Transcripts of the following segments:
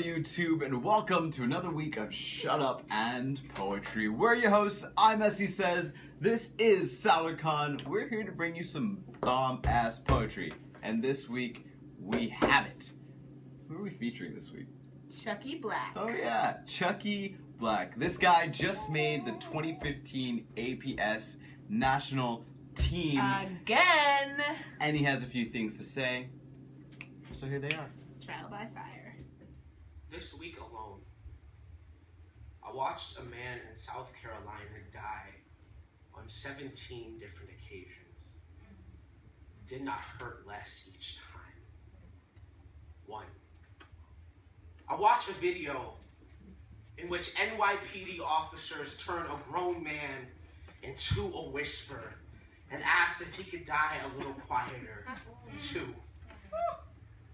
YouTube, and welcome to another week of Shut Up and Poetry. We're your hosts. I'm Essie Says. This is SaladCon. We're here to bring you some bomb-ass poetry. And this week, we have it. Who are we featuring this week? Chucky Black. Oh yeah, Chucky Black. This guy just made the 2015 APS National Team. Again! And he has a few things to say. So here they are. Trial by fire. This week alone, I watched a man in South Carolina die on 17 different occasions. Did not hurt less each time. 1. I watched a video in which NYPD officers turned a grown man into a whisper and asked if he could die a little quieter. 2.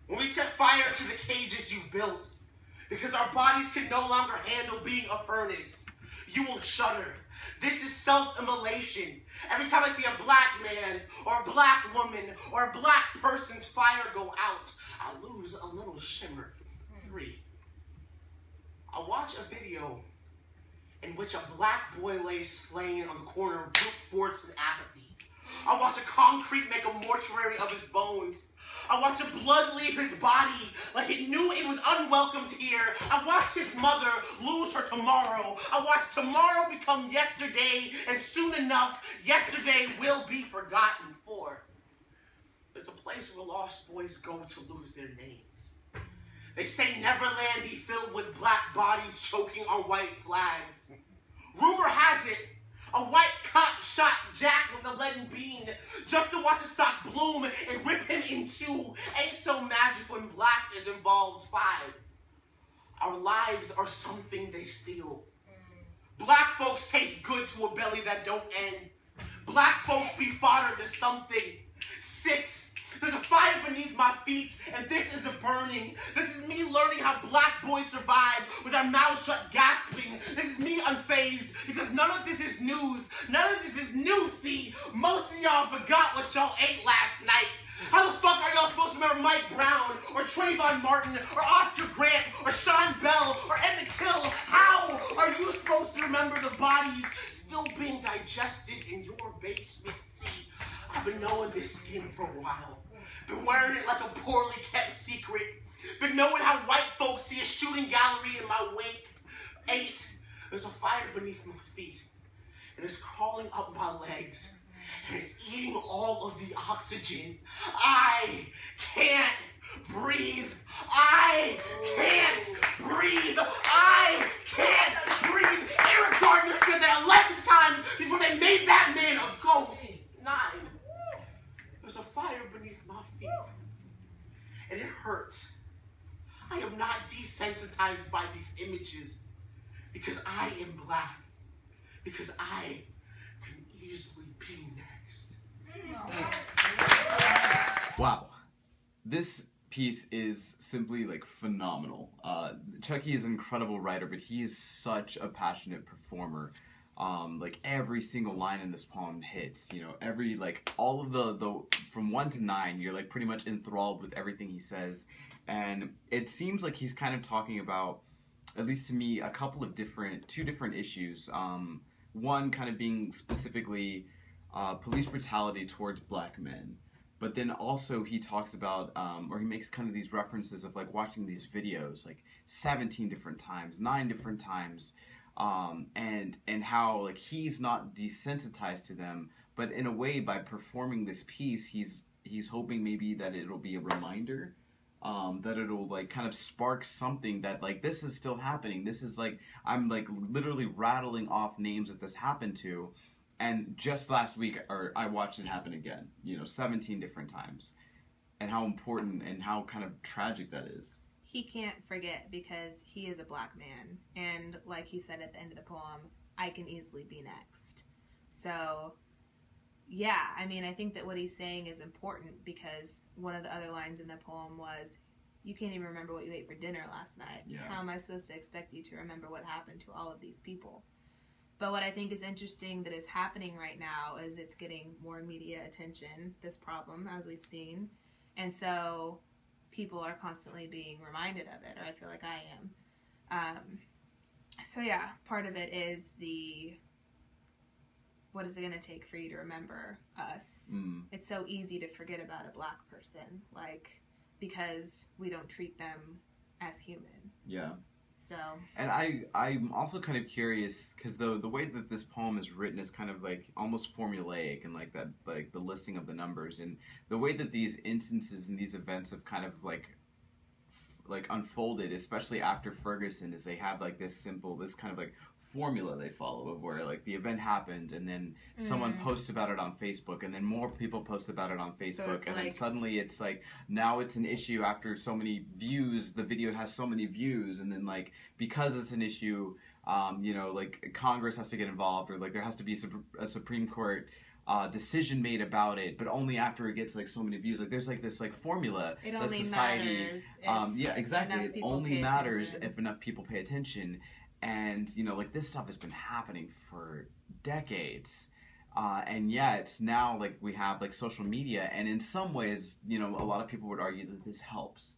When we set fire to the cages you built, because our bodies can no longer handle being a furnace, you will shudder. This is self-immolation. Every time I see a black man, or a black woman, or a black person's fire go out, I lose a little shimmer. 3. I watch a video in which a black boy lays slain on the corner of brute force and apathy. I watch a concrete make a mortuary of his bones. I watched the blood leave his body like it knew it was unwelcomed here. I watched his mother lose her tomorrow. I watched tomorrow become yesterday, and soon enough, yesterday will be forgotten for. There's a place where lost boys go to lose their names. They say Neverland be filled with black bodies choking on white flags. Rumor has it, a white cop shot Jack with a leaden bean just to watch a stock bloom and rip him in two. Ain't so magic when black is involved. 5. Our lives are something they steal. Black folks taste good to a belly that don't end. Black folks be fodder to something. 6. There's a fire beneath my feet, and this is a burning. This is me learning how black boys survive with our mouths shut gasping. This is me unfazed, because none of this is news. None of this is new, see? Most of y'all forgot what y'all ate last night. How the fuck are y'all supposed to remember Mike Brown, or Trayvon Martin, or Oscar Grant, or Sean Bell, or Emmett Till? How are you supposed to remember the bodies still being digested in your basement? See, I've been knowing this skin for a while. Been wearing it like a poorly kept secret. Been knowing how white folks see a shooting gallery in my wake. 8. There's a fire beneath my feet, and it's crawling up my legs, and it's eating all of the oxygen. I can't breathe. I can't breathe. I can't breathe. Eric Gardner said that 11 times before they made that man a ghost. 9. There's a fire beneath my feet, and it hurts. I am not desensitized by these images because I am black, because I can easily be next. Wow. This piece is simply like phenomenal. Chucky is an incredible writer, but he is such a passionate performer. Like every single line in this poem hits, you know, every, like, all of the from 1 to 9, you're like pretty much enthralled with everything he says. And it seems like he's kind of talking about, at least to me, a couple of two different issues. One kind of being specifically police brutality towards black men. But then also he talks about, or he makes kind of these references of like watching these videos like 17 different times, 9 different times. And how like he's not desensitized to them, but in a way by performing this piece, he's hoping maybe that it'll be a reminder, that it'll like kind of spark something that like this is still happening. This is like, I'm like literally rattling off names that this happened to, and just last week I watched it happen again, you know, 17 different times, and how important and how kind of tragic that is. He can't forget because he is a black man, and like he said at the end of the poem, I can easily be next. So yeah, I mean, I think that what he's saying is important, because one of the other lines in the poem was, you can't even remember what you ate for dinner last night. Yeah. How am I supposed to expect you to remember what happened to all of these people? But what I think is interesting that is happening right now is it's getting more media attention, this problem, as we've seen. And so people are constantly being reminded of it, or I feel like I am. So yeah, part of it is what is it going to take for you to remember us? It's so easy to forget about a black person, like, because we don't treat them as human. Yeah. So. And I'm also kind of curious, because the way that this poem is written is kind of like almost formulaic, and like that, like the listing of the numbers, and the way that these instances and these events have kind of like unfolded, especially after Ferguson, is they have like this kind of like formula they follow of where like the event happened, and then someone posts about it on Facebook, and then more people post about it on Facebook, and then suddenly it's like now it's an issue after so many views, the video has so many views, and then like because it's an issue, like Congress has to get involved, or like there has to be a Supreme Court decision made about it, but only after it gets like so many views. Like there's like this like formula it that only society matters yeah, exactly, it only matters attention. if enough people pay attention. And like this stuff has been happening for decades, and yet now like we have like social media, and in some ways a lot of people would argue that this helps.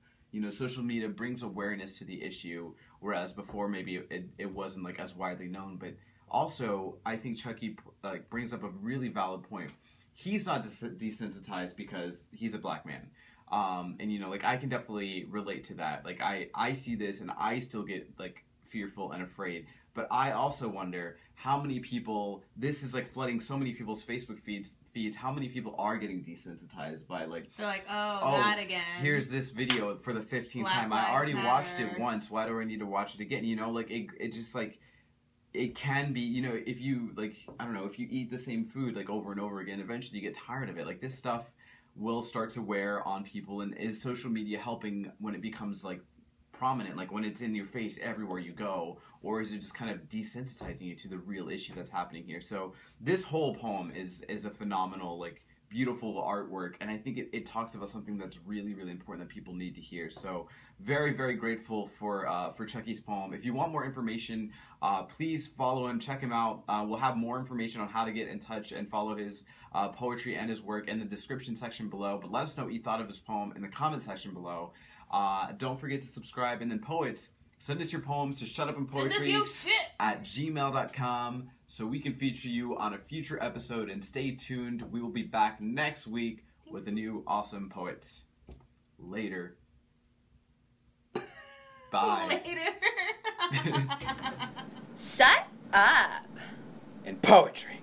Social media brings awareness to the issue, whereas before maybe it wasn't like as widely known. But also I think Chucky like brings up a really valid point. He's not desensitized because he's a black man. And like I can definitely relate to that. Like I see this and I still get like fearful and afraid, but I also wonder how many people this is like flooding so many people's Facebook feeds. How many people are getting desensitized by like they're like, oh not again, here's this video for the 15th time, I already watched it once, why do I need to watch it again? Like it just like it can be, if you like, I don't know, if you eat the same food like over and over again, eventually you get tired of it. Like this stuff will start to wear on people. And is social media helping when it becomes like prominent, like when it's in your face everywhere you go, or is it just kind of desensitizing you to the real issue that's happening here? So this whole poem is a phenomenal, like beautiful artwork, and I think it talks about something that's really, really important that people need to hear. So very, very grateful for Chucky's poem. If you want more information, please follow him, check him out. We'll have more information on how to get in touch and follow his poetry and his work in the description section below. But let us know what you thought of his poem in the comment section below. Don't forget to subscribe, and then poets, send us your poems to shutupandpoetry@gmail.com so we can feature you on a future episode. And stay tuned, we will be back next week with a new awesome poet. Later. Bye. Later. Shut up. In poetry.